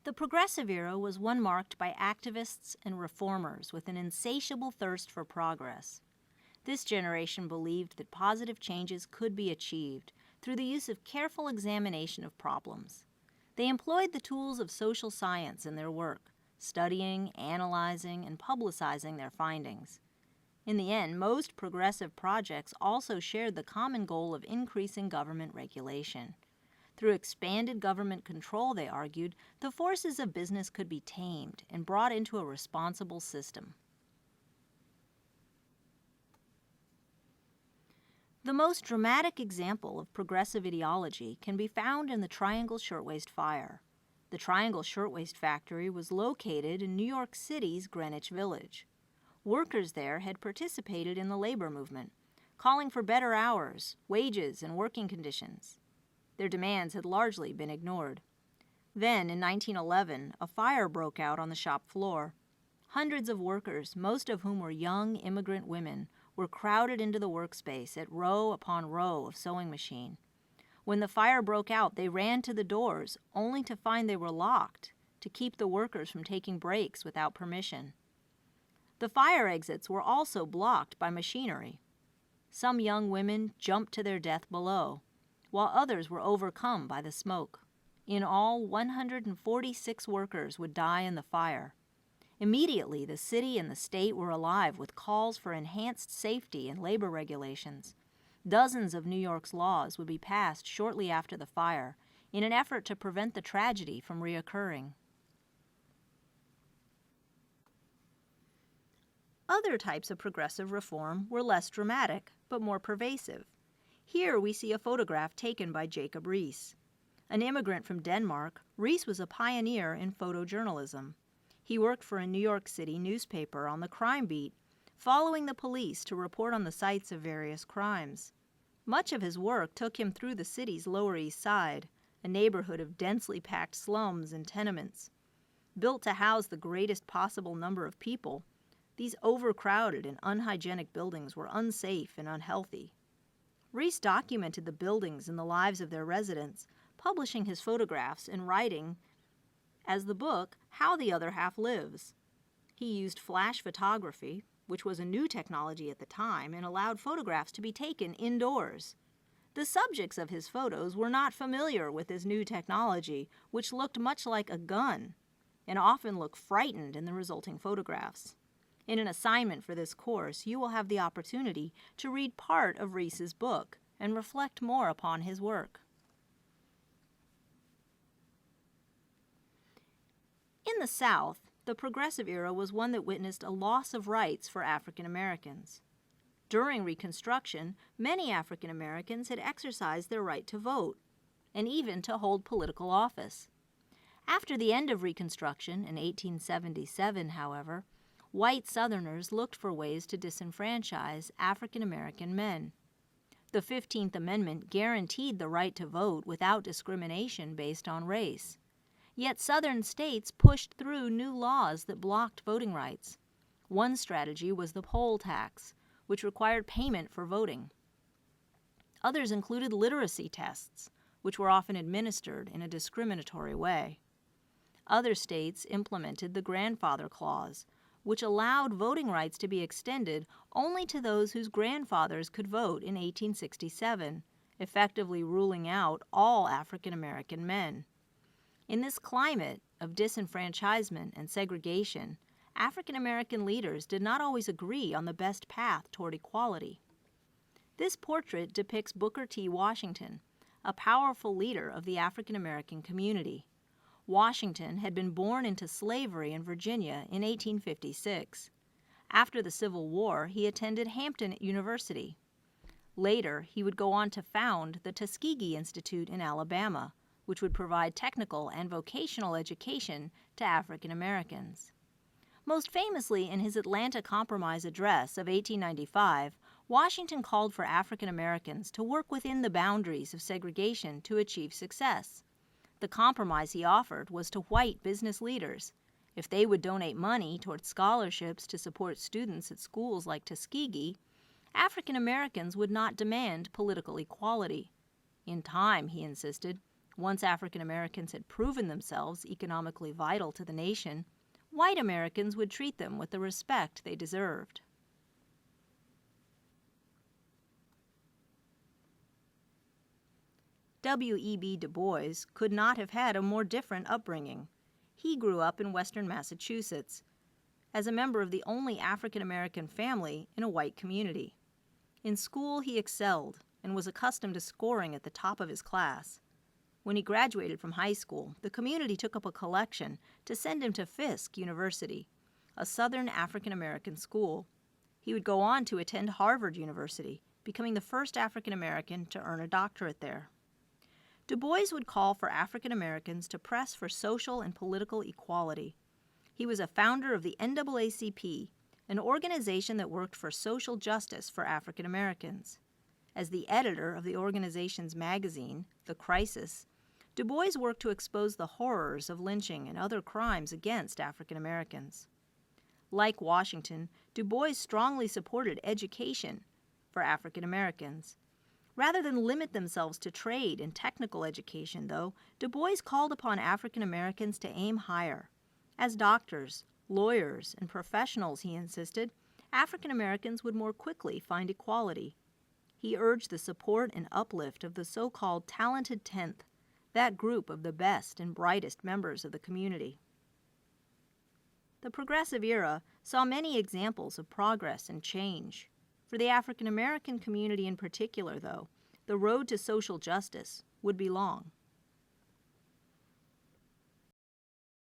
The Progressive Era was one marked by activists and reformers with an insatiable thirst for progress. This generation believed that positive changes could be achieved through the use of careful examination of problems. They employed the tools of social science in their work, studying, analyzing, and publicizing their findings. In the end, most progressive projects also shared the common goal of increasing government regulation. Through expanded government control, they argued, the forces of business could be tamed and brought into a responsible system. The most dramatic example of progressive ideology can be found in the Triangle Shirtwaist Fire. The Triangle Shirtwaist Factory was located in New York City's Greenwich Village. Workers there had participated in the labor movement, calling for better hours, wages, and working conditions. Their demands had largely been ignored. Then, in 1911, a fire broke out on the shop floor. Hundreds of workers, most of whom were young immigrant women, were crowded into the workspace at row upon row of sewing machine. When the fire broke out, they ran to the doors, only to find they were locked to keep the workers from taking breaks without permission. The fire exits were also blocked by machinery. Some young women jumped to their death below, while others were overcome by the smoke. In all, 146 workers would die in the fire. Immediately, the city and the state were alive with calls for enhanced safety and labor regulations. Dozens of New York's laws would be passed shortly after the fire in an effort to prevent the tragedy from reoccurring. Other types of progressive reform were less dramatic, but more pervasive. Here we see a photograph taken by Jacob Riis. An immigrant from Denmark, Riis was a pioneer in photojournalism. He worked for a New York City newspaper on the crime beat, following the police to report on the sites of various crimes. Much of his work took him through the city's Lower East Side, a neighborhood of densely packed slums and tenements. Built to house the greatest possible number of people, these overcrowded and unhygienic buildings were unsafe and unhealthy. Riis documented the buildings and the lives of their residents, publishing his photographs and writing as the book, How the Other Half Lives. He used flash photography, which was a new technology at the time, and allowed photographs to be taken indoors. The subjects of his photos were not familiar with this new technology, which looked much like a gun, and often looked frightened in the resulting photographs. In an assignment for this course, you will have the opportunity to read part of Riis's book and reflect more upon his work. In the South, the Progressive Era was one that witnessed a loss of rights for African Americans. During Reconstruction, many African Americans had exercised their right to vote, and even to hold political office. After the end of Reconstruction in 1877, however, white Southerners looked for ways to disenfranchise African American men. The 15th Amendment guaranteed the right to vote without discrimination based on race. Yet Southern states pushed through new laws that blocked voting rights. One strategy was the poll tax, which required payment for voting. Others included literacy tests, which were often administered in a discriminatory way. Other states implemented the grandfather clause, which allowed voting rights to be extended only to those whose grandfathers could vote in 1867, effectively ruling out all African American men. In this climate of disenfranchisement and segregation, African American leaders did not always agree on the best path toward equality. This portrait depicts Booker T. Washington, a powerful leader of the African American community. Washington had been born into slavery in Virginia in 1856. After the Civil War, he attended Hampton University. Later, he would go on to found the Tuskegee Institute in Alabama, which would provide technical and vocational education to African Americans. Most famously, in his Atlanta Compromise Address of 1895, Washington called for African Americans to work within the boundaries of segregation to achieve success. The compromise he offered was to white business leaders. If they would donate money toward scholarships to support students at schools like Tuskegee, African Americans would not demand political equality. In time, he insisted, Once African Americans had proven themselves economically vital to the nation, white Americans would treat them with the respect they deserved. W.E.B. Du Bois could not have had a more different upbringing. He grew up in western Massachusetts as a member of the only African American family in a white community. In school, he excelled and was accustomed to scoring at the top of his class. When he graduated from high school, the community took up a collection to send him to Fisk University, a Southern African American school. He would go on to attend Harvard University, becoming the first African American to earn a doctorate there. Du Bois would call for African Americans to press for social and political equality. He was a founder of the NAACP, an organization that worked for social justice for African Americans. As the editor of the organization's magazine, The Crisis, Du Bois worked to expose the horrors of lynching and other crimes against African Americans. Like Washington, Du Bois strongly supported education for African Americans. Rather than limit themselves to trade and technical education, though, Du Bois called upon African Americans to aim higher. As doctors, lawyers, and professionals, he insisted, African Americans would more quickly find equality. He urged the support and uplift of the so-called talented 10th, that group of the best and brightest members of the community. The Progressive Era saw many examples of progress and change. For the African American community in particular, though, the road to social justice would be long.